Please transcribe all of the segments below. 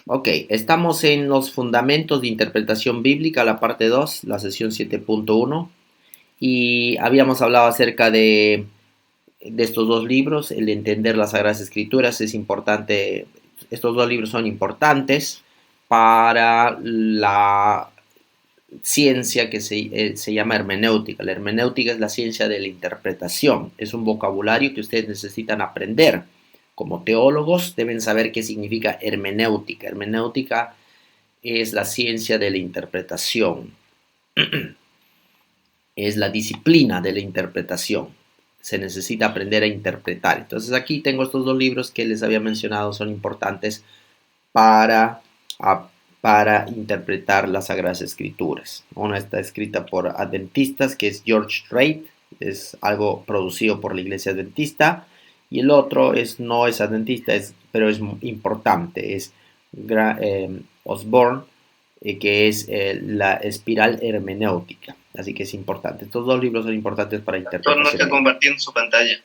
Ok, estamos en los fundamentos de interpretación bíblica, la parte 2, la sesión 7.1, y habíamos hablado acerca de estos dos libros, el entender las Sagradas Escrituras es importante, estos dos libros son importantes para la ciencia que se llama hermenéutica. La hermenéutica es la ciencia de la interpretación, es un vocabulario que ustedes necesitan aprender. Como teólogos deben saber qué significa hermenéutica. Hermenéutica es la ciencia de la interpretación, es la disciplina de la interpretación. Se necesita aprender a interpretar. Entonces aquí tengo estos dos libros que les había mencionado, son importantes para, para interpretar las Sagradas Escrituras. Una está escrita por adventistas, que es George Strait, es algo producido por la Iglesia Adventista, y el otro no es adventista, pero es importante, es Osborne, que es la espiral hermenéutica. Así que es importante. Estos dos libros son importantes para Doctor, no interpretación está bíblica. compartiendo su pantalla.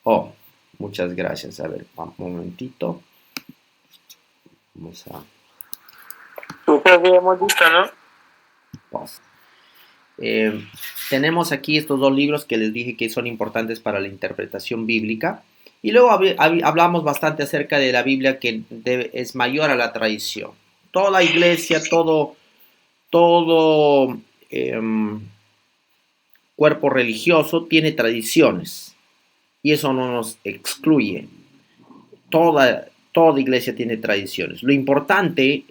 Oh, muchas gracias. A ver, un momentito. Vamos a... Usted habíamos visto, ¿no? Pause. Tenemos aquí estos dos libros que les dije que son importantes para la interpretación bíblica. Y luego hablamos bastante acerca de la Biblia que es mayor a la tradición. Toda iglesia, todo cuerpo religioso tiene tradiciones. Y eso no nos excluye. Toda iglesia tiene tradiciones. Lo importante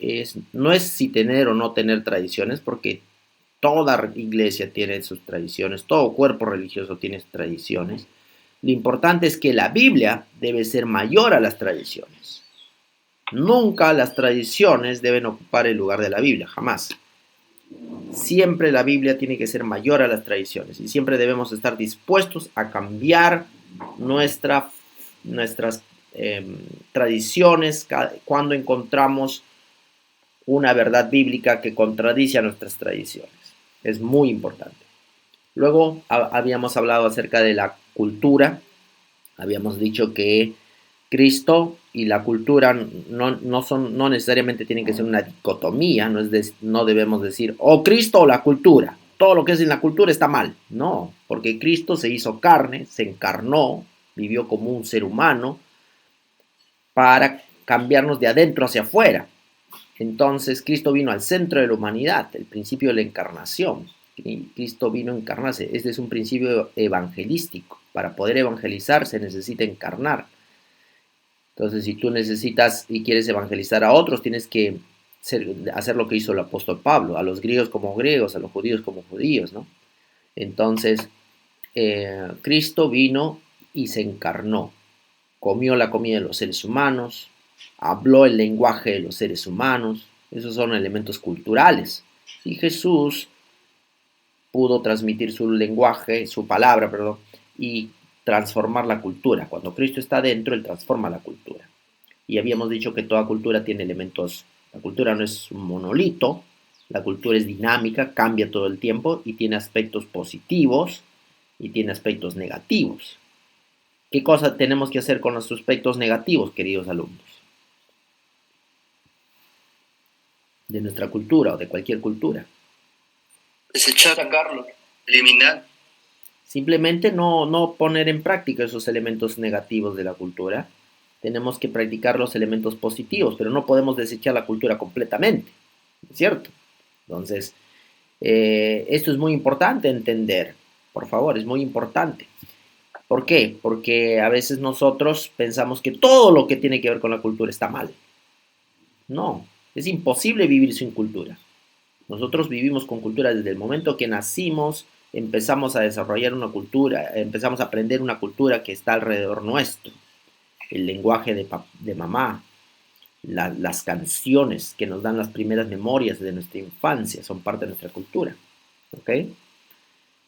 no es si tener o no tener tradiciones, porque toda iglesia tiene sus tradiciones, todo cuerpo religioso tiene sus tradiciones. Lo importante es que la Biblia debe ser mayor a las tradiciones. Nunca las tradiciones deben ocupar el lugar de la Biblia, jamás. Siempre la Biblia tiene que ser mayor a las tradiciones y siempre debemos estar dispuestos a cambiar nuestras tradiciones cuando encontramos una verdad bíblica que contradice a nuestras tradiciones. Es muy importante. Luego habíamos hablado acerca de la cultura. Habíamos dicho que Cristo y la cultura no necesariamente tienen que ser una dicotomía. No debemos decir o Cristo o la cultura. Todo lo que es en la cultura está mal. No, porque Cristo se hizo carne, se encarnó, vivió como un ser humano para cambiarnos de adentro hacia afuera. Entonces Cristo vino al centro de la humanidad, el principio de la encarnación. Cristo vino a encarnarse. Este es un principio evangelístico. Para poder evangelizar se necesita encarnar. Entonces, si tú necesitas y quieres evangelizar a otros, tienes que hacer lo que hizo el apóstol Pablo, a los griegos como griegos, a los judíos como judíos, ¿no? Entonces, Cristo vino y se encarnó, comió la comida de los seres humanos, habló el lenguaje de los seres humanos, esos son elementos culturales. Y Jesús pudo transmitir su lenguaje, su palabra, perdón, y transformar la cultura. Cuando Cristo está dentro, Él transforma la cultura. Y habíamos dicho que toda cultura tiene elementos, la cultura no es un monolito, la cultura es dinámica, cambia todo el tiempo y tiene aspectos positivos y tiene aspectos negativos. ¿Qué cosa tenemos que hacer con los aspectos negativos, queridos alumnos? De nuestra cultura o de cualquier cultura. Desechar, sacarlo, eliminar. Simplemente no poner en práctica esos elementos negativos de la cultura. Tenemos que practicar los elementos positivos, pero no podemos desechar la cultura completamente, ¿cierto? Entonces, esto es muy importante entender, por favor, es muy importante. ¿Por qué? Porque a veces nosotros pensamos que todo lo que tiene que ver con la cultura está mal. No, es imposible vivir sin cultura. Nosotros vivimos con cultura desde el momento que nacimos, empezamos a desarrollar una cultura, empezamos a aprender una cultura que está alrededor nuestro. El lenguaje de mamá, las canciones que nos dan las primeras memorias de nuestra infancia son parte de nuestra cultura. ¿Ok?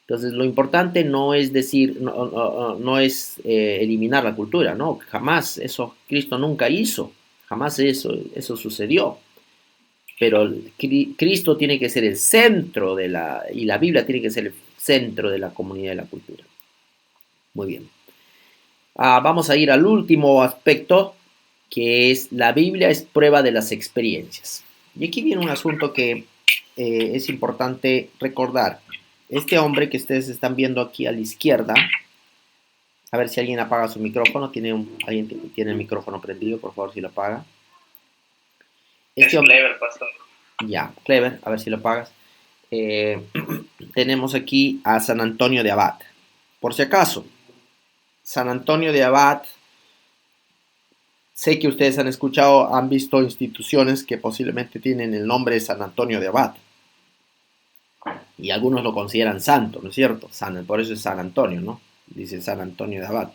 Entonces, lo importante no es decir, no es eliminar la cultura, no, jamás, eso Cristo nunca hizo, jamás eso sucedió. Pero Cristo tiene que ser el centro y la Biblia tiene que ser el centro de la comunidad de la cultura. Muy bien. Vamos a ir al último aspecto que es la Biblia es prueba de las experiencias. Y aquí viene un asunto que es importante recordar. Este hombre que ustedes están viendo aquí a la izquierda, a ver si alguien apaga su micrófono, alguien tiene el micrófono prendido, por favor, si lo apaga. Este hombre, Clever, pastor. Ya, Clever, a ver si lo apagas. Tenemos aquí a San Antonio de Abad. Por si acaso, San Antonio de Abad, sé que ustedes han escuchado, han visto instituciones que posiblemente tienen el nombre de San Antonio de Abad. Y algunos lo consideran santo, ¿no es cierto? Por eso es San Antonio, ¿no? Dice San Antonio de Abad.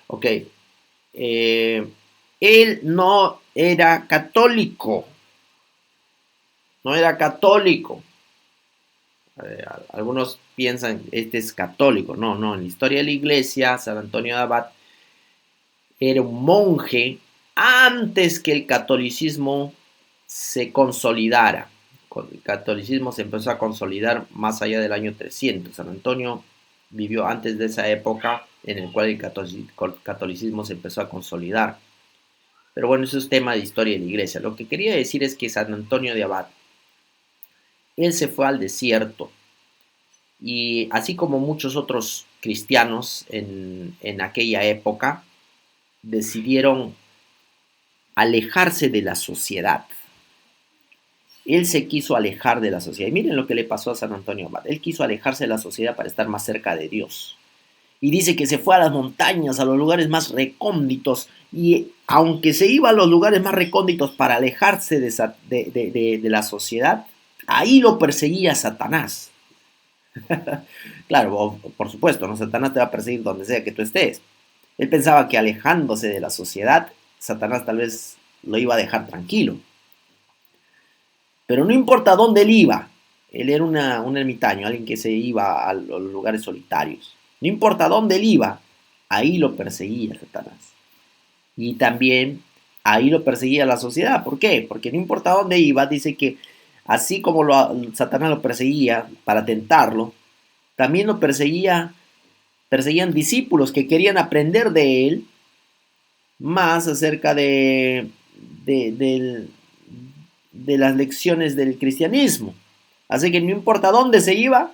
Ok. Él no era católico. No era católico. Algunos piensan, este es católico. No, no. En la historia de la iglesia, San Antonio de Abad era un monje antes que el catolicismo se consolidara. El catolicismo se empezó a consolidar más allá del año 300. San Antonio vivió antes de esa época en el cual el catolicismo se empezó a consolidar. Pero bueno, eso es tema de historia de la iglesia. Lo que quería decir es que San Antonio de Abad, él se fue al desierto y así como muchos otros cristianos en aquella época, decidieron alejarse de la sociedad. Él se quiso alejar de la sociedad. Y miren lo que le pasó a San Antonio Abad. Él quiso alejarse de la sociedad para estar más cerca de Dios. Y dice que se fue a las montañas, a los lugares más recónditos. Y aunque se iba a los lugares más recónditos para alejarse de la sociedad, ahí lo perseguía Satanás. Claro, por supuesto, ¿no? Satanás te va a perseguir donde sea que tú estés. Él pensaba que alejándose de la sociedad, Satanás tal vez lo iba a dejar tranquilo. Pero no importa dónde él iba, él era un ermitaño, alguien que se iba a los lugares solitarios. No importa dónde él iba, ahí lo perseguía Satanás. Y también ahí lo perseguía la sociedad. ¿Por qué? Porque no importa dónde iba, dice que así como Satanás lo perseguía para tentarlo, también lo perseguían discípulos que querían aprender de él más acerca de las lecciones del cristianismo. Así que no importa dónde se iba,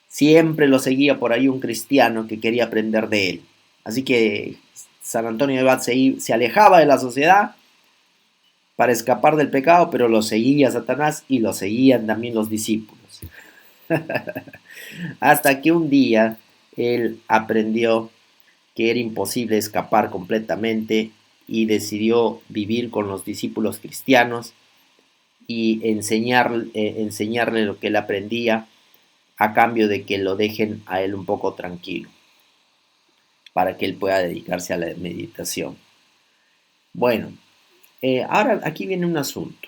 siempre lo seguía por ahí un cristiano que quería aprender de él. Así que San Antonio de Abad se alejaba de la sociedad para escapar del pecado, pero lo seguía Satanás y lo seguían también los discípulos. Hasta que un día él aprendió que era imposible escapar completamente y decidió vivir con los discípulos cristianos y enseñarle lo que él aprendía a cambio de que lo dejen a él un poco tranquilo para que él pueda dedicarse a la meditación. Bueno, ahora aquí viene un asunto,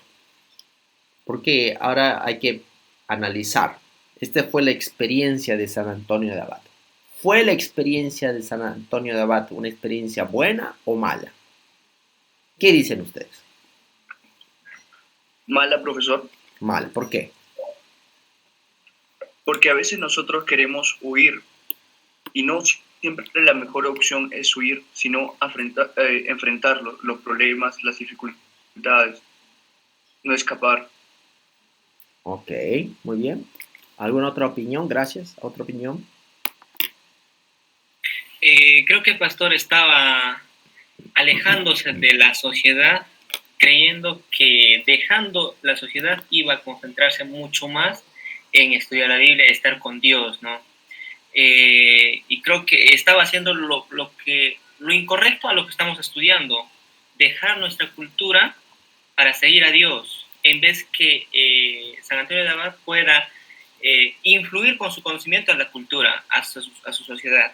porque ahora hay que analizar. Esta fue la experiencia de San Antonio de Abad. ¿Fue la experiencia de San Antonio de Abad una experiencia buena o mala? ¿Qué dicen ustedes? Mala, profesor. Mala, ¿por qué? Porque a veces nosotros queremos huir y no siempre la mejor opción es huir, sino enfrentar los problemas, las dificultades, no escapar. Ok, muy bien. ¿Alguna otra opinión? Gracias. ¿Otra opinión? Creo que el pastor estaba alejándose de la sociedad, creyendo que dejando la sociedad iba a concentrarse mucho más en estudiar la Biblia y estar con Dios, ¿no? Y creo que estaba haciendo lo incorrecto a lo que estamos estudiando, dejar nuestra cultura para seguir a Dios, en vez que San Antonio de Abad pueda influir con su conocimiento en la cultura, a su sociedad.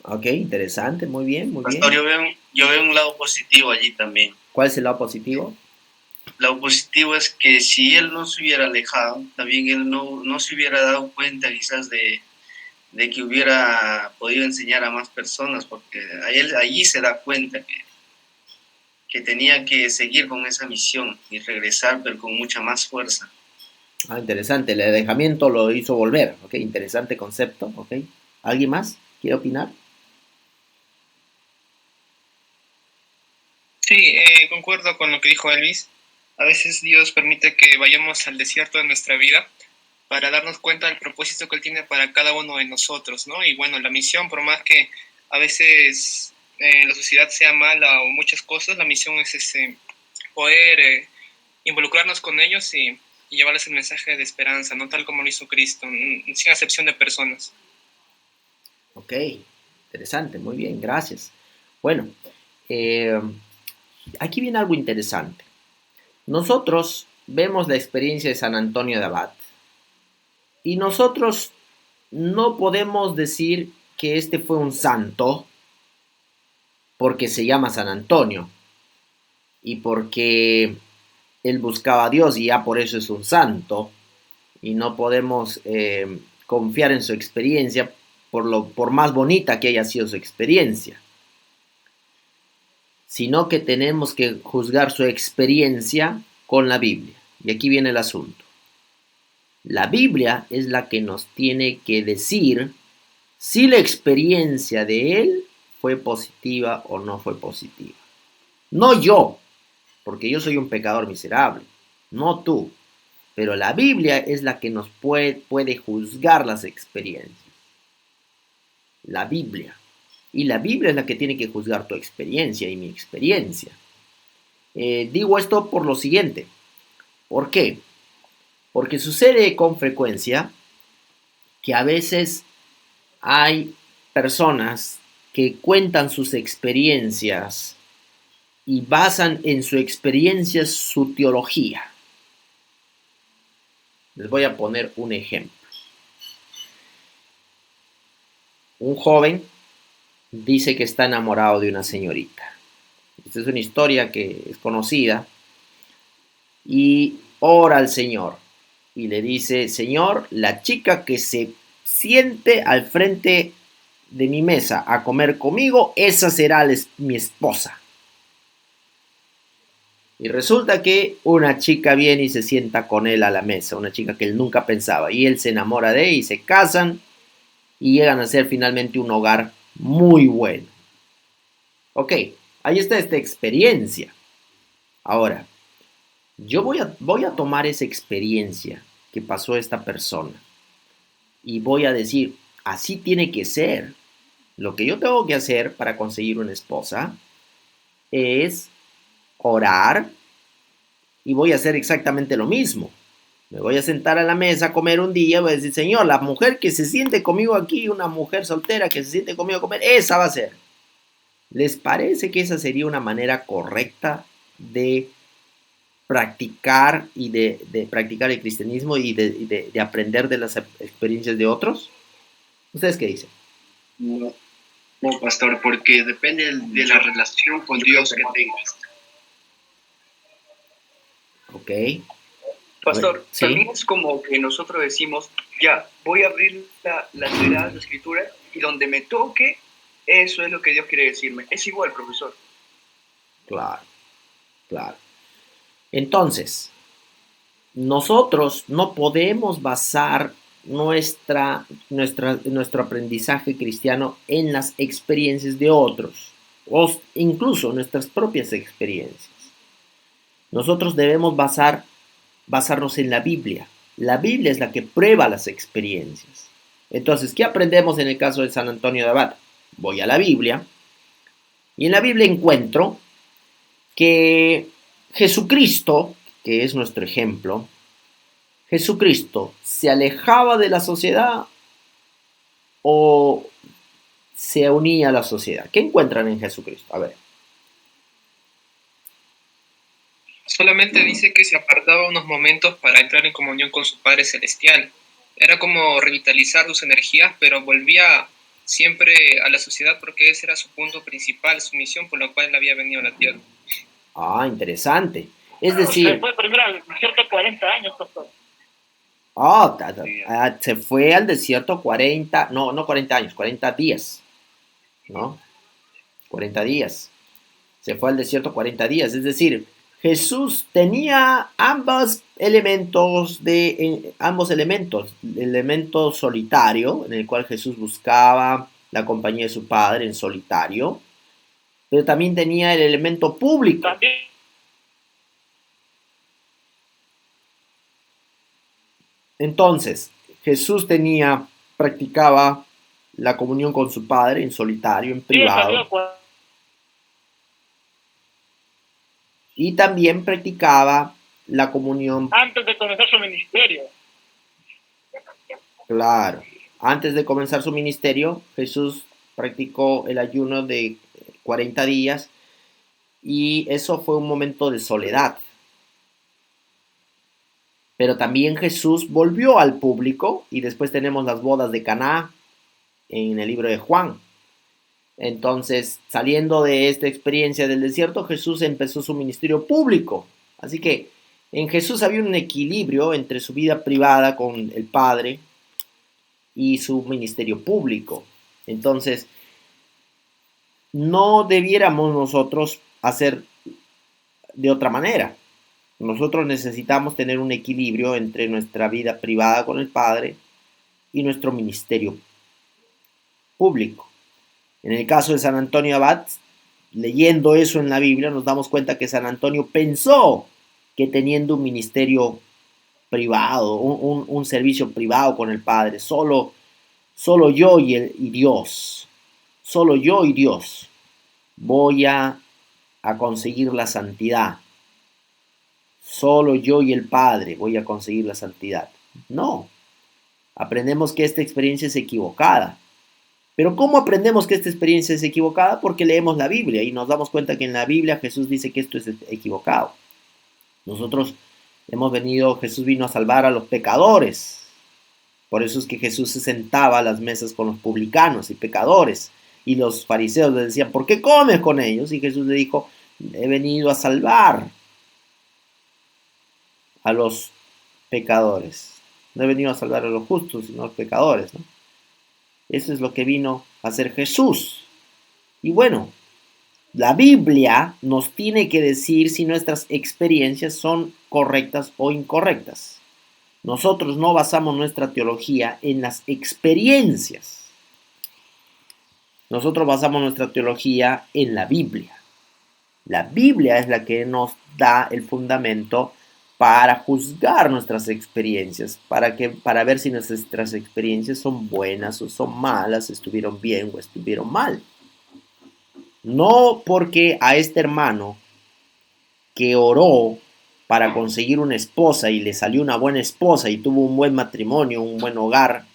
Ok, interesante, muy bien, muy Pastor, bien. Yo veo un lado positivo allí también. ¿Cuál es el lado positivo? El lado positivo es que si él no se hubiera alejado, también él no se hubiera dado cuenta quizás de que hubiera podido enseñar a más personas, porque allí se da cuenta que tenía que seguir con esa misión y regresar, pero con mucha más fuerza. Ah, interesante, el alejamiento lo hizo volver, ok, interesante concepto, ok. ¿Alguien más quiere opinar? Sí, concuerdo con lo que dijo Elvis. A veces Dios permite que vayamos al desierto de nuestra vida para darnos cuenta del propósito que Él tiene para cada uno de nosotros, ¿no? Y bueno, la misión, por más que a veces la sociedad sea mala o muchas cosas, la misión es poder involucrarnos con ellos y llevarles el mensaje de esperanza, ¿no? Tal como lo hizo Cristo, sin acepción de personas. Ok, interesante, muy bien, gracias. Bueno, aquí viene algo interesante. Nosotros vemos la experiencia de San Antonio de Abad y nosotros no podemos decir que este fue un santo porque se llama San Antonio y porque él buscaba a Dios y ya por eso es un santo y no podemos confiar en su experiencia por más bonita que haya sido su experiencia, sino que tenemos que juzgar su experiencia con la Biblia. Y aquí viene el asunto. La Biblia es la que nos tiene que decir si la experiencia de él fue positiva o no fue positiva. No yo, porque yo soy un pecador miserable, no tú. Pero la Biblia es la que nos puede juzgar las experiencias. La Biblia. Y la Biblia es la que tiene que juzgar tu experiencia y mi experiencia. Digo esto por lo siguiente. ¿Por qué? Porque sucede con frecuencia que a veces hay personas que cuentan sus experiencias y basan en su experiencia su teología. Les voy a poner un ejemplo. Un joven dice que está enamorado de una señorita. Esta es una historia que es conocida. Y ora al Señor. Y le dice, Señor, la chica que se siente al frente de mi mesa a comer conmigo, esa será mi esposa. Y resulta que una chica viene y se sienta con él a la mesa, una chica que él nunca pensaba. Y él se enamora de ella y se casan y llegan a ser finalmente un hogar muy bueno. Ok, ahí está esta experiencia. Ahora, yo voy a tomar esa experiencia que pasó esta persona y voy a decir, así tiene que ser. Lo que yo tengo que hacer para conseguir una esposa es orar y voy a hacer exactamente lo mismo. Me voy a sentar a la mesa a comer un día y voy a decir, Señor, la mujer que se siente conmigo aquí, una mujer soltera que se siente conmigo a comer, esa va a ser. ¿Les parece que esa sería una manera correcta de practicar y de practicar el cristianismo y de aprender de las experiencias de otros? ¿Ustedes qué dicen? No, no, pastor, porque depende de la relación con Dios que tengas. Ok. Pastor, ¿Sí? también es como que nosotros decimos, ya, voy a abrir las Sagradas Escrituras y donde me toque, eso es lo que Dios quiere decirme. Es igual, profesor. Claro, claro. Entonces, nosotros no podemos basar nuestro aprendizaje cristiano en las experiencias de otros, o incluso nuestras propias experiencias. Nosotros debemos basarnos en la Biblia. La Biblia es la que prueba las experiencias. Entonces, ¿qué aprendemos en el caso de San Antonio de Abad? Voy a la Biblia y en la Biblia encuentro que Jesucristo, que es nuestro ejemplo, Jesucristo se alejaba de la sociedad o se unía a la sociedad. ¿Qué encuentran en Jesucristo? A ver. Solamente dice que se apartaba unos momentos para entrar en comunión con su Padre Celestial. Era como revitalizar sus energías, pero volvía siempre a la sociedad porque ese era su punto principal, su misión por la cual él había venido a la tierra. Ah, interesante. Es decir... Se fue primero al desierto 40 años, pastor. Se fue al desierto 40, no 40 años, 40 días, ¿no? 40 días. Se fue al desierto 40 días, es decir, Jesús tenía ambos elementos, el elemento solitario, en el cual Jesús buscaba la compañía de su Padre en solitario, pero también tenía el elemento público. También. Entonces, Jesús practicaba la comunión con su Padre en solitario, en privado. Y también practicaba la comunión antes de comenzar su ministerio. Claro. Antes de comenzar su ministerio, Jesús practicó el ayuno de 40 días y eso fue un momento de soledad. Pero también Jesús volvió al público y después tenemos las bodas de Caná en el libro de Juan. Entonces, saliendo de esta experiencia del desierto, Jesús empezó su ministerio público. Así que en Jesús había un equilibrio entre su vida privada con el Padre y su ministerio público. Entonces, no debiéramos nosotros hacer de otra manera. Nosotros necesitamos tener un equilibrio entre nuestra vida privada con el Padre y nuestro ministerio público. En el caso de San Antonio Abad, leyendo eso en la Biblia, nos damos cuenta que San Antonio pensó que teniendo un ministerio privado, un servicio privado con el Padre, solo yo y Dios, solo yo y Dios voy a conseguir la santidad. Solo yo y el Padre voy a conseguir la santidad. No, aprendemos que esta experiencia es equivocada. Pero ¿cómo aprendemos que esta experiencia es equivocada? Porque leemos la Biblia y nos damos cuenta que en la Biblia Jesús dice que esto es equivocado. Jesús vino a salvar a los pecadores. Por eso es que Jesús se sentaba a las mesas con los publicanos y pecadores. Y los fariseos le decían, ¿por qué comes con ellos? Y Jesús le dijo, he venido a salvar a los pecadores. No he venido a salvar a los justos, sino a los pecadores, ¿no? Eso es lo que vino a hacer Jesús. Y bueno, la Biblia nos tiene que decir si nuestras experiencias son correctas o incorrectas. Nosotros no basamos nuestra teología en las experiencias. Nosotros basamos nuestra teología en la Biblia. La Biblia es la que nos da el fundamento para juzgar nuestras experiencias, para ver si nuestras experiencias son buenas o son malas, estuvieron bien o estuvieron mal. No porque a este hermano que oró para conseguir una esposa y le salió una buena esposa y tuvo un buen matrimonio, un buen hogar,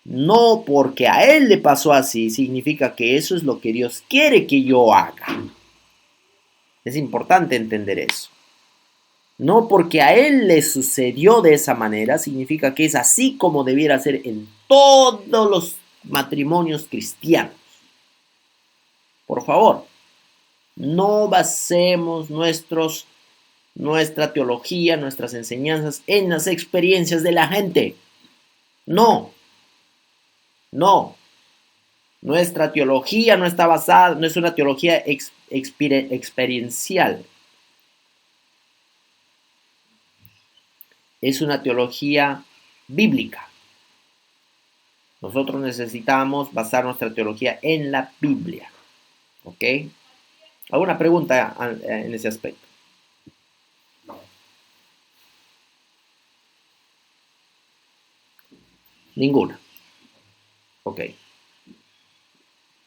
no porque a él le pasó así, significa que eso es lo que Dios quiere que yo haga. Es importante entender eso. No porque a él le sucedió de esa manera, significa que es así como debiera ser en todos los matrimonios cristianos. Por favor, no basemos nuestra teología, nuestras enseñanzas en las experiencias de la gente. No. Nuestra teología no está basada, no es una teología experiencial. Es una teología bíblica. Nosotros necesitamos basar nuestra teología en la Biblia. ¿Ok? ¿Alguna pregunta en ese aspecto? Ninguna. Ok.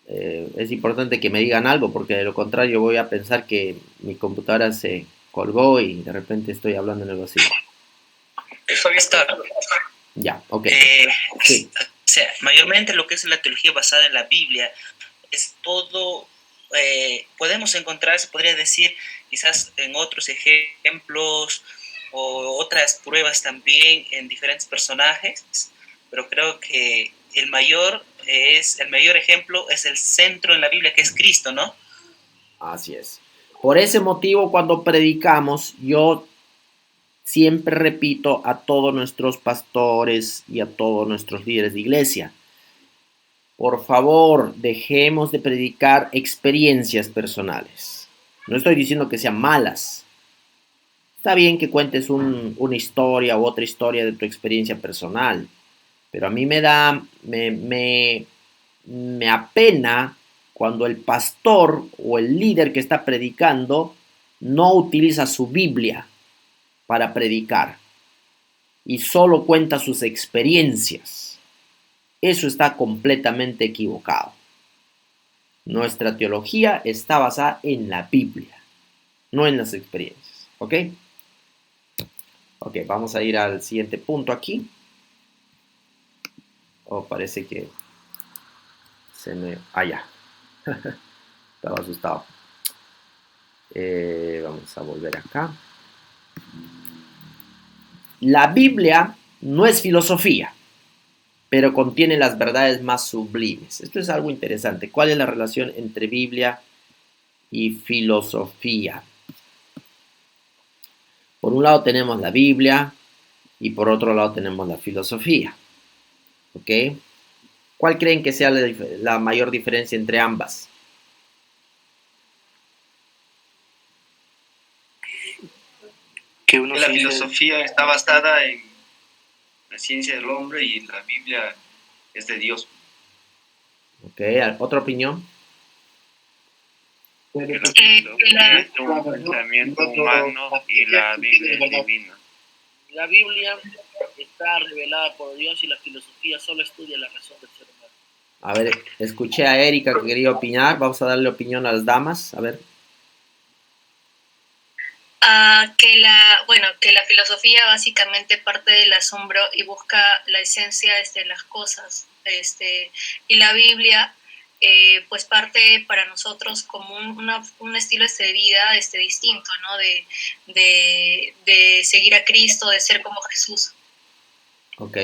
Es importante que me digan algo porque de lo contrario voy a pensar que mi computadora se colgó y de repente estoy hablando en el vacío. Eso había estado. Ya, ok. Sí. O sea, mayormente lo que es la teología basada en la Biblia es todo, podemos encontrar, se podría decir, quizás en otros ejemplos o otras pruebas también en diferentes personajes, pero creo que el mayor ejemplo es el centro en la Biblia, que es Cristo, ¿no? Así es. Por ese motivo, cuando predicamos, yo siempre repito a todos nuestros pastores y a todos nuestros líderes de iglesia, por favor, dejemos de predicar experiencias personales. No estoy diciendo que sean malas. Está bien que cuentes una historia u otra historia de tu experiencia personal, pero a mí me apena cuando el pastor o el líder que está predicando no utiliza su Biblia para predicar y solo cuenta sus experiencias. Eso está completamente equivocado. Nuestra teología está basada en la Biblia, no en las experiencias. ¿Ok? Ok, vamos a ir al siguiente punto aquí. Oh, parece que se me... Ah, ya. Estaba asustado. Vamos a volver acá. La Biblia no es filosofía, pero contiene las verdades más sublimes. Esto es algo interesante. ¿Cuál es la relación entre Biblia y filosofía? Por un lado tenemos la Biblia y por otro lado tenemos la filosofía. ¿Ok? ¿Cuál creen que sea la mayor diferencia entre ambas? Que uno La se dice- filosofía está basada en la ciencia del hombre y la Biblia es de Dios. ¿Ok? ¿Otra opinión? La Es un pensamiento humano y la Biblia es divina. La Biblia está revelada por Dios y la filosofía solo estudia la razón del ser humano. A ver, escuché a Erika que quería opinar. Vamos a darle opinión a las damas. A ver. Que la filosofía básicamente parte del asombro y busca la esencia de las cosas. Y la Biblia pues parte para nosotros como un estilo de vida distinto, ¿no? De seguir a Cristo, de ser como Jesús. Ok.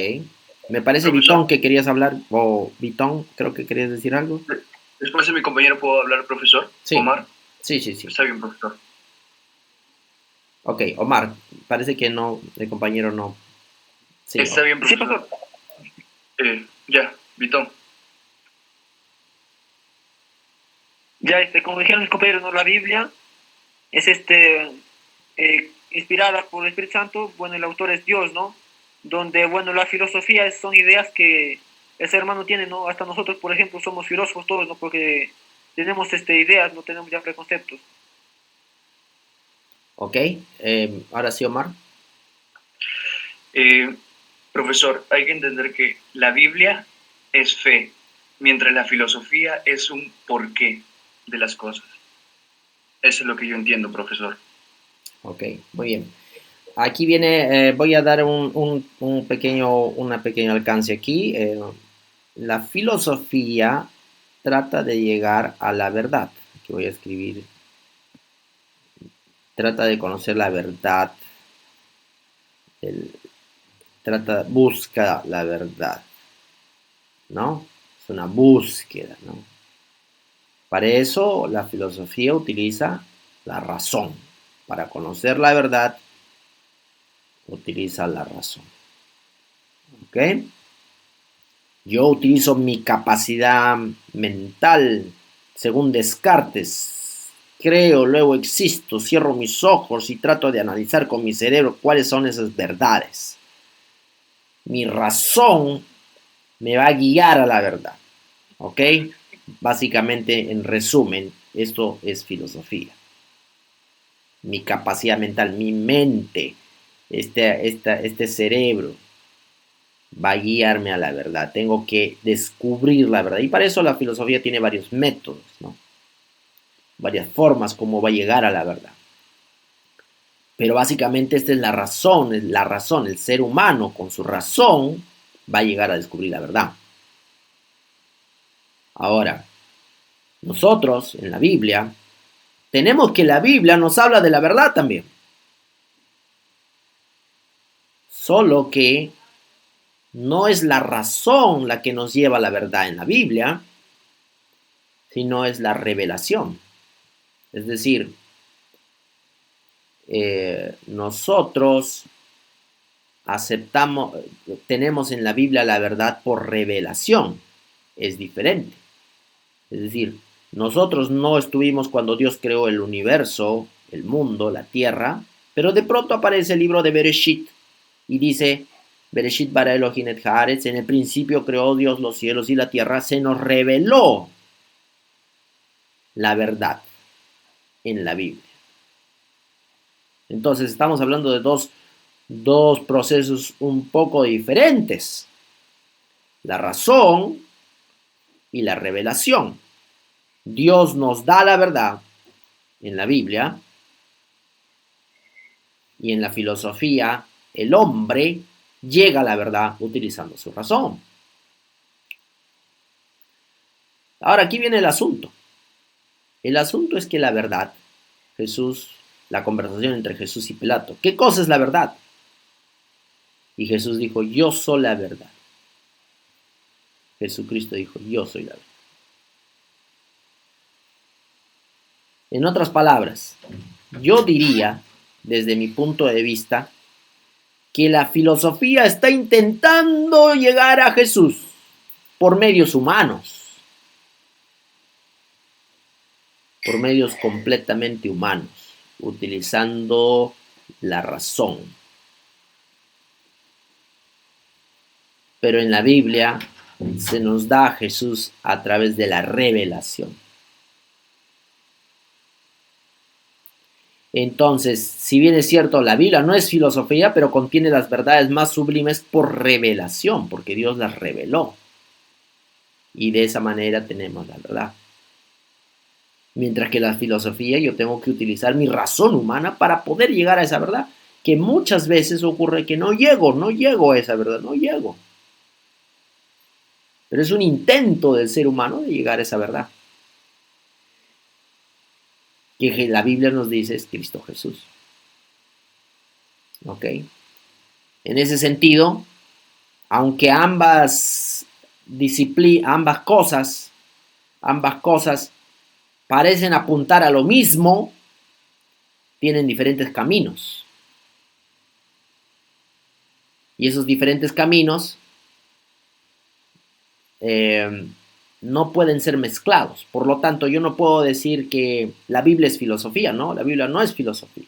Me parece, Vitón, que querías hablar. O Vitón, creo que querías decir algo. Después de mi compañero, ¿puedo hablar, profesor? Sí. Omar. Sí, sí, sí. Está bien, profesor. Ok, Omar, parece que no, el compañero no. Sí, Está bien, Sí, profesor. Ya, Vitón. Ya, como dijeron mis compañeros, ¿no? La Biblia es inspirada por el Espíritu Santo. Bueno, el autor es Dios, ¿no? Donde, bueno, la filosofía son ideas que el ser humano tiene, ¿no? Hasta nosotros, por ejemplo, somos filósofos todos, ¿no? Porque tenemos ideas, no tenemos ya preconceptos. Ok, ahora sí, Omar. Profesor, hay que entender que la Biblia es fe, mientras la filosofía es un porqué de las cosas. Eso es lo que yo entiendo, profesor. Ok, muy bien. Aquí viene, voy a dar un pequeño alcance aquí. La filosofía trata de llegar a la verdad. Aquí voy a escribir. Trata de conocer la verdad. Busca la verdad. ¿No? Es una búsqueda, ¿no? Para eso la filosofía utiliza la razón. Para conocer la verdad, utiliza la razón. ¿Ok? Yo utilizo mi capacidad mental según Descartes. Creo, luego existo, cierro mis ojos y trato de analizar con mi cerebro cuáles son esas verdades. Mi razón me va a guiar a la verdad. ¿Ok? Básicamente, en resumen, esto es filosofía. Mi capacidad mental, mi mente, este cerebro va a guiarme a la verdad. Tengo que descubrir la verdad. Y para eso la filosofía tiene varios métodos, ¿no? Varias formas como va a llegar a la verdad. Pero básicamente esta es la razón. El ser humano con su razón va a llegar a descubrir la verdad. Ahora, nosotros en la Biblia tenemos que la Biblia nos habla de la verdad también. Solo que no es la razón la que nos lleva a la verdad en la Biblia, sino es la revelación. Es decir, nosotros tenemos en la Biblia la verdad por revelación. Es diferente. Es decir, nosotros no estuvimos cuando Dios creó el universo, el mundo, la tierra, pero de pronto aparece el libro de Bereshit y dice, Bereshit bara Elohim et haaretz, en el principio creó Dios los cielos y la tierra, se nos reveló la verdad en la Biblia. Entonces estamos hablando de dos procesos un poco diferentes. La razón y la revelación. Dios nos da la verdad en la Biblia y en la filosofía el hombre llega a la verdad utilizando su razón. Ahora aquí viene el asunto. El asunto es que la verdad, la conversación entre Jesús y Pilato, ¿qué cosa es la verdad? Y Jesús dijo, yo soy la verdad. Jesucristo dijo, yo soy la verdad. En otras palabras, yo diría, desde mi punto de vista, que la filosofía está intentando llegar a Jesús por medios humanos, por medios completamente humanos, utilizando la razón. Pero en la Biblia se nos da a Jesús a través de la revelación. Entonces, si bien es cierto, la Biblia no es filosofía, pero contiene las verdades más sublimes por revelación, porque Dios las reveló. Y de esa manera tenemos la verdad. Mientras que la filosofía, yo tengo que utilizar mi razón humana para poder llegar a esa verdad, que muchas veces ocurre que no llego a esa verdad, no llego. Pero es un intento del ser humano de llegar a esa verdad. Que la Biblia nos dice es Cristo Jesús. ¿Ok? En ese sentido, aunque ambas cosas parecen apuntar a lo mismo, tienen diferentes caminos. Y esos diferentes caminos no pueden ser mezclados. Por lo tanto, yo no puedo decir que la Biblia es filosofía, ¿no? La Biblia no es filosofía.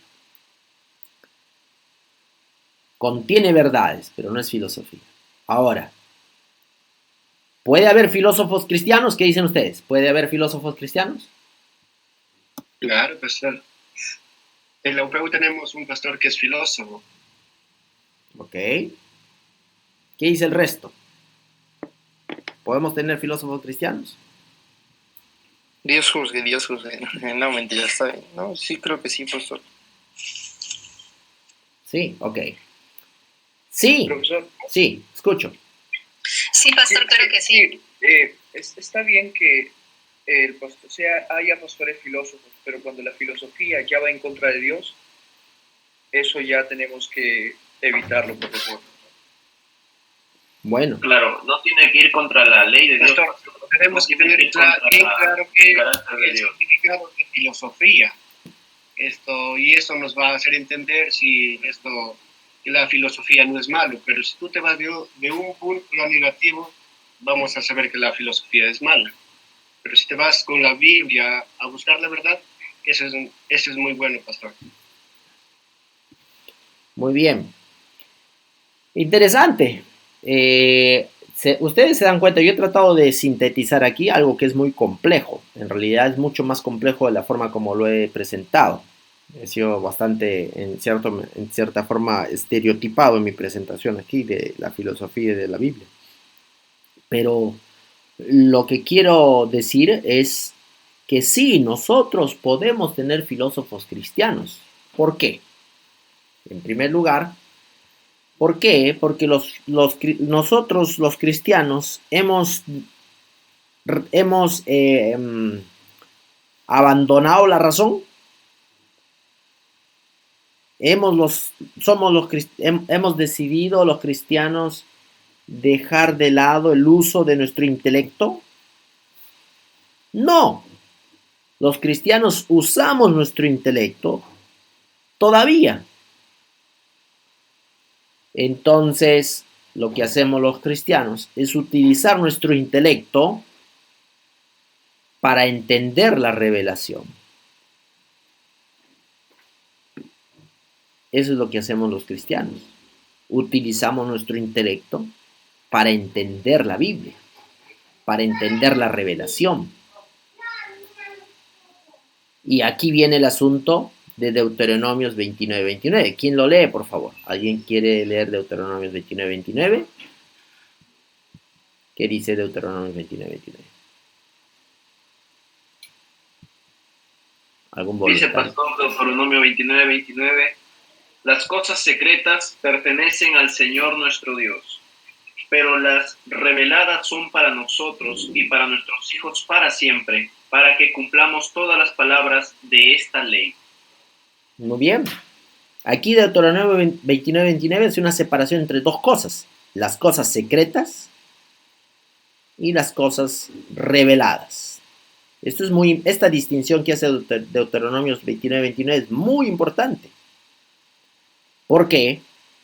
Contiene verdades, pero no es filosofía. Ahora, ¿puede haber filósofos cristianos? ¿Qué dicen ustedes? ¿Puede haber filósofos cristianos? Claro, pastor. En la UPU tenemos un pastor que es filósofo. Ok. ¿Qué dice el resto? ¿Podemos tener filósofos cristianos? Dios juzgue. No, mentira, está bien. No, sí, creo que sí, pastor. Sí, ok. Sí, Profesor. Sí, escucho. Sí, pastor, creo que sí. Está bien que haya pastores filósofos, pero cuando la filosofía ya va en contra de Dios, eso ya tenemos que evitarlo, profesor. Bueno. Claro, no tiene que ir contra la ley de Dios. Tenemos que tener bien claro que el significado de filosofía. Y eso nos va a hacer entender que la filosofía no es malo, pero si tú te vas de un punto negativo, vamos a saber que la filosofía es mala. Pero si te vas con la Biblia a buscar la verdad, eso es muy bueno, pastor. Muy bien. Interesante. Ustedes se dan cuenta, yo he tratado de sintetizar aquí algo que es muy complejo. En realidad es mucho más complejo de la forma como lo he presentado. He sido bastante, en cierta forma, estereotipado en mi presentación aquí de la filosofía y de la Biblia. Pero lo que quiero decir es que sí, nosotros podemos tener filósofos cristianos. ¿Por qué? En primer lugar, ¿por qué? Porque nosotros los cristianos hemos abandonado la razón. Hemos decidido los cristianos dejar de lado el uso de nuestro intelecto. No, los cristianos usamos nuestro intelecto todavía. Entonces, lo que hacemos los cristianos es utilizar nuestro intelecto para entender la revelación. Eso es lo que hacemos los cristianos. Utilizamos nuestro intelecto para entender la Biblia, para entender la revelación. Y aquí viene el asunto de Deuteronomios 29:29. ¿Quién lo lee, por favor? ¿Alguien quiere leer Deuteronomios 29:29? ¿Qué dice Deuteronomios 29:29? ¿Algún Dice voluntario? Pastor Deuteronomio 29:29, las cosas secretas pertenecen al Señor nuestro Dios, pero las reveladas son para nosotros y para nuestros hijos para siempre, para que cumplamos todas las palabras de esta ley. Muy bien. Aquí Deuteronomio 29:29 es una separación entre dos cosas: las cosas secretas y las cosas reveladas. Esta distinción que hace Deuteronomio 29:29 es muy importante. ¿Por qué?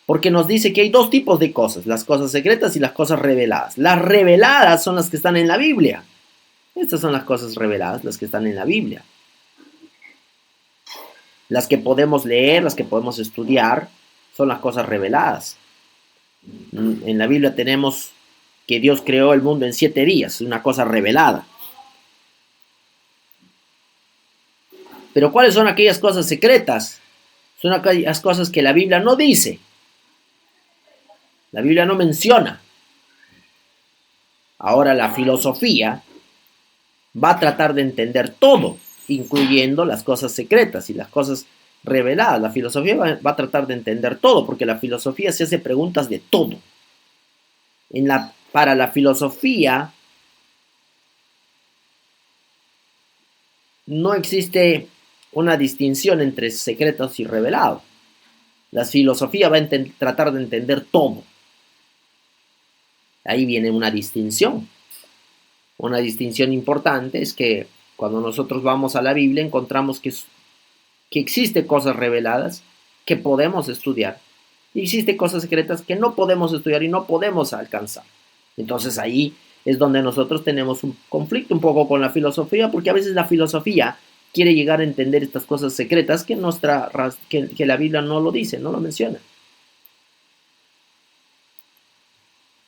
Porque nos dice que hay dos tipos de cosas: las cosas secretas y las cosas reveladas. Las reveladas son las que están en la Biblia. Estas son las cosas reveladas, las que están en la Biblia. Las que podemos leer, las que podemos estudiar, son las cosas reveladas. En la Biblia tenemos que Dios creó el mundo en 7 días, una cosa revelada. Pero ¿cuáles son aquellas cosas secretas? Son aquellas cosas que la Biblia no dice. La Biblia no menciona. Ahora la filosofía va a tratar de entender todo, incluyendo las cosas secretas y las cosas reveladas. La filosofía va a tratar de entender todo, porque la filosofía se hace preguntas de todo. Para la filosofía no existe una distinción entre secretos y revelados. La filosofía va a tratar de entender todo. Ahí viene una distinción. Una distinción importante es que cuando nosotros vamos a la Biblia encontramos que existen cosas reveladas que podemos estudiar y existen cosas secretas que no podemos estudiar y no podemos alcanzar. Entonces ahí es donde nosotros tenemos un conflicto un poco con la filosofía, porque a veces la filosofía quiere llegar a entender estas cosas secretas que la Biblia no lo dice, no lo menciona.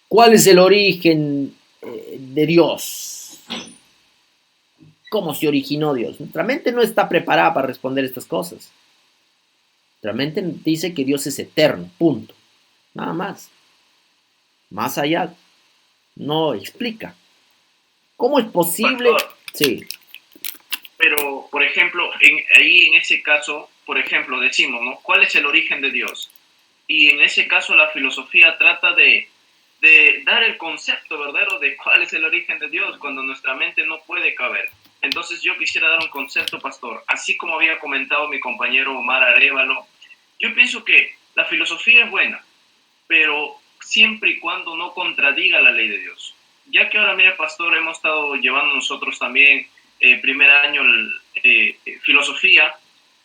¿Cuál es el origen de Dios? ¿Cómo se originó Dios? Nuestra mente no está preparada para responder estas cosas. Nuestra mente dice que Dios es eterno, punto. Nada más. Más allá no explica. ¿Cómo es posible? Pastor, Sí. pero, por ejemplo, ahí en ese caso, por ejemplo, decimos, ¿no? ¿Cuál es el origen de Dios? Y en ese caso la filosofía trata de dar el concepto verdadero de cuál es el origen de Dios cuando nuestra mente no puede caber. Entonces yo quisiera dar un concepto, pastor. Así como había comentado mi compañero Omar Arévalo, yo pienso que la filosofía es buena, pero siempre y cuando no contradiga la ley de Dios. Ya que ahora, mira, pastor, hemos estado llevando nosotros también primer año filosofía,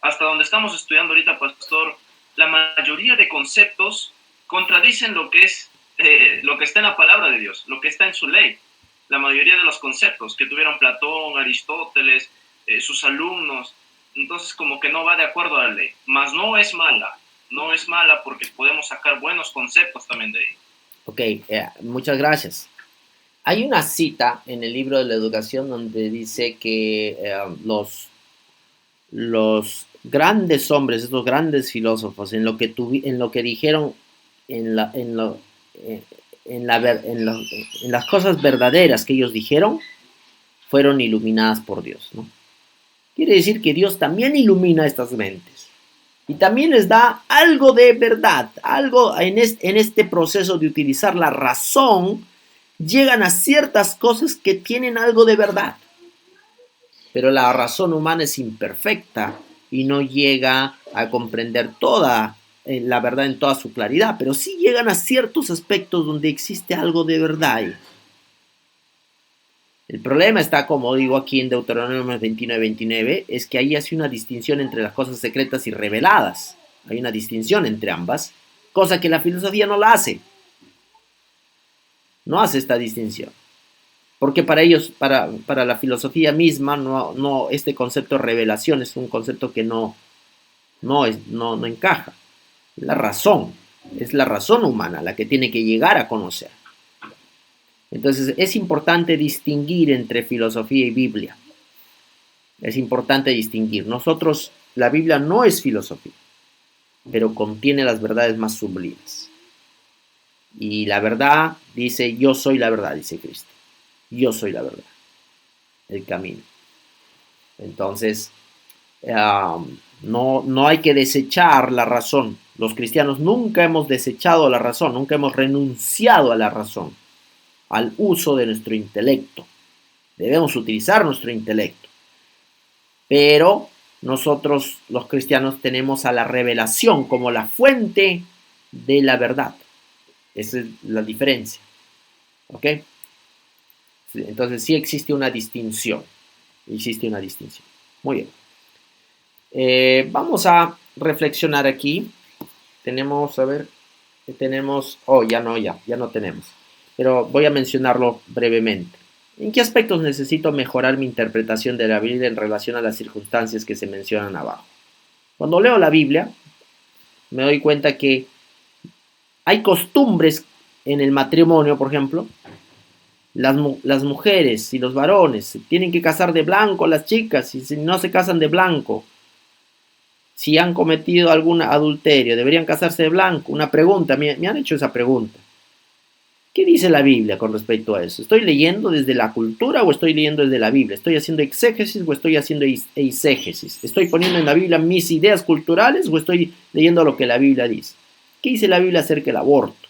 hasta donde estamos estudiando ahorita, pastor, la mayoría de conceptos contradicen lo que está en la palabra de Dios, lo que está en su ley. La mayoría de los conceptos que tuvieron Platón, Aristóteles, sus alumnos, entonces como que no va de acuerdo a la ley. Mas no es mala porque podemos sacar buenos conceptos también de ahí. Ok, muchas gracias. Hay una cita en el libro de la educación donde dice que los grandes hombres, estos grandes filósofos, en lo que dijeron, en las cosas verdaderas que ellos dijeron, fueron iluminadas por Dios, ¿no? Quiere decir que Dios también ilumina estas mentes y también les da algo de verdad, algo en este proceso de utilizar la razón. Llegan a ciertas cosas que tienen algo de verdad, pero la razón humana es imperfecta y no llega a comprender toda la verdad en toda su claridad, pero sí llegan a ciertos aspectos donde existe algo de verdad. El problema está, como digo aquí en Deuteronomio 29:29, es que ahí hace una distinción entre las cosas secretas y reveladas. Hay una distinción entre ambas, cosa que la filosofía no la hace. No hace esta distinción. Porque para ellos, para la filosofía misma, no, este concepto de revelación es un concepto que no encaja. Es la razón humana la que tiene que llegar a conocer. Entonces es importante distinguir entre filosofía y Biblia. Es importante distinguir. Nosotros, la Biblia no es filosofía, pero contiene las verdades más sublimes. Y la verdad dice, yo soy la verdad, dice Cristo. Yo soy la verdad, el camino. Entonces, no hay que desechar la razón. Los cristianos nunca hemos desechado la razón, nunca hemos renunciado a la razón, al uso de nuestro intelecto. Debemos utilizar nuestro intelecto. Pero nosotros, los cristianos, tenemos a la revelación como la fuente de la verdad. Esa es la diferencia. ¿Ok? Entonces sí existe una distinción. Existe una distinción. Muy bien. Vamos a reflexionar aquí. Tenemos, a ver, tenemos, ya no tenemos. Pero voy a mencionarlo brevemente. ¿En qué aspectos necesito mejorar mi interpretación de la Biblia en relación a las circunstancias que se mencionan abajo? Cuando leo la Biblia, me doy cuenta que hay costumbres en el matrimonio, por ejemplo. Las mujeres y los varones se tienen que casar de blanco, las chicas, y si no se casan de blanco, si han cometido algún adulterio, deberían casarse de blanco. Una pregunta, me han hecho esa pregunta. ¿Qué dice la Biblia con respecto a eso? ¿Estoy leyendo desde la cultura o estoy leyendo desde la Biblia? ¿Estoy haciendo exégesis o estoy haciendo eisegesis? ¿Estoy poniendo en la Biblia mis ideas culturales o estoy leyendo lo que la Biblia dice? ¿Qué dice la Biblia acerca del aborto?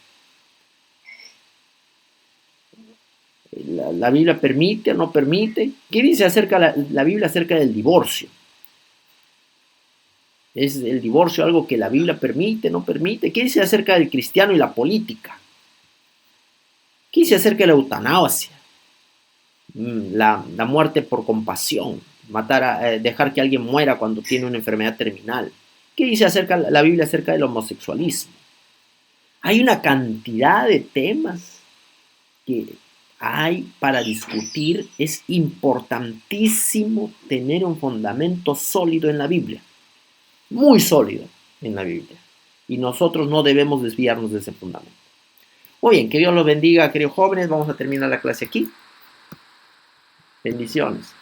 ¿La Biblia permite o no permite? ¿Qué dice acerca la Biblia acerca del divorcio? ¿Es el divorcio algo que la Biblia permite, no permite? ¿Qué dice acerca del cristiano y la política? ¿Qué dice acerca de la eutanasia? La muerte por compasión, dejar que alguien muera cuando tiene una enfermedad terminal. ¿Qué dice la Biblia acerca del homosexualismo? Hay una cantidad de temas que hay para discutir. Es importantísimo tener un fundamento sólido en la Biblia, muy sólido en la Biblia, y nosotros no debemos desviarnos de ese fundamento. Muy bien, que Dios los bendiga, queridos jóvenes. Vamos a terminar la clase aquí. Bendiciones.